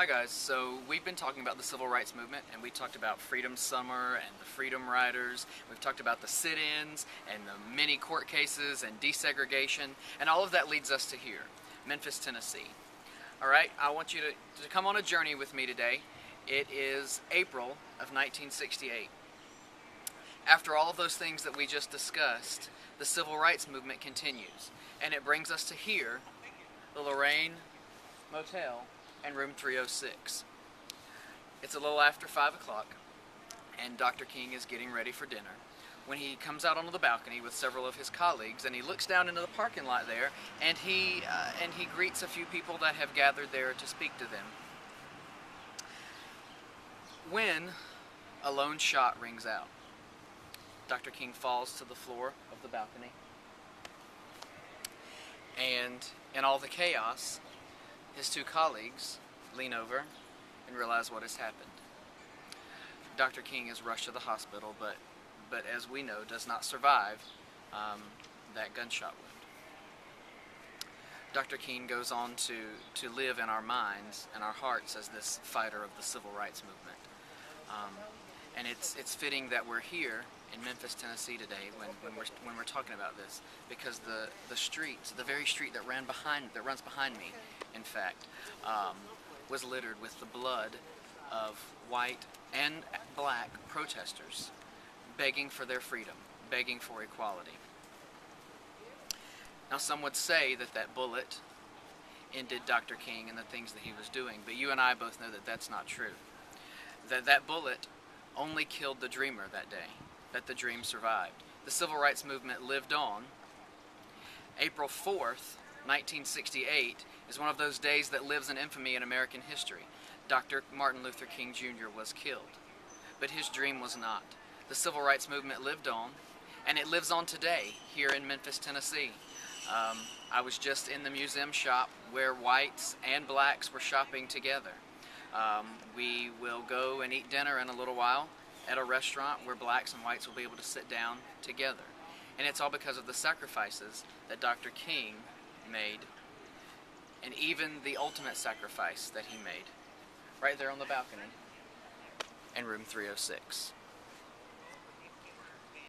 Hi guys, so we've been talking about the Civil Rights Movement, and we talked about Freedom Summer and the Freedom Riders. We've talked about the sit-ins and the many court cases and desegregation, and all of that leads us to here, Memphis, Tennessee. Alright, I want you to come on a journey with me today. It is April of 1968. After all of those things that we just discussed, the Civil Rights Movement continues, and it brings us to here, the Lorraine Motel and room 306. It's a little after 5 o'clock, and Dr. King is getting ready for dinner when he comes out onto the balcony with several of his colleagues, and he looks down into the parking lot there, and he greets a few people that have gathered there to speak to them. When a lone shot rings out, Dr. King falls to the floor of the balcony, and in all the chaos, his two colleagues lean over and realize what has happened. Dr. King is rushed to the hospital, but as we know, does not survive that gunshot wound. Dr. King goes on to live in our minds and our hearts as this fighter of the Civil Rights Movement. And it's fitting that we're here in Memphis, Tennessee today when we're talking about this, because the streets, the very street that runs behind me, in fact, was littered with the blood of white and black protesters begging for their freedom, begging for equality. Now, some would say that bullet ended Dr. King and the things that he was doing, but you and I both know that that's not true. That bullet only killed the dreamer that day, that the dream survived. The Civil Rights Movement lived on. April 4th, 1968 is one of those days that lives in infamy in American history. Dr. Martin Luther King Jr. was killed, but his dream was not. The Civil Rights Movement lived on, and it lives on today here in Memphis, Tennessee. I was just in the museum shop where whites and blacks were shopping together. We will go and eat dinner in a little while at a restaurant where blacks and whites will be able to sit down together. And it's all because of the sacrifices that Dr. King made, and even the ultimate sacrifice that he made, right there on the balcony in room 306.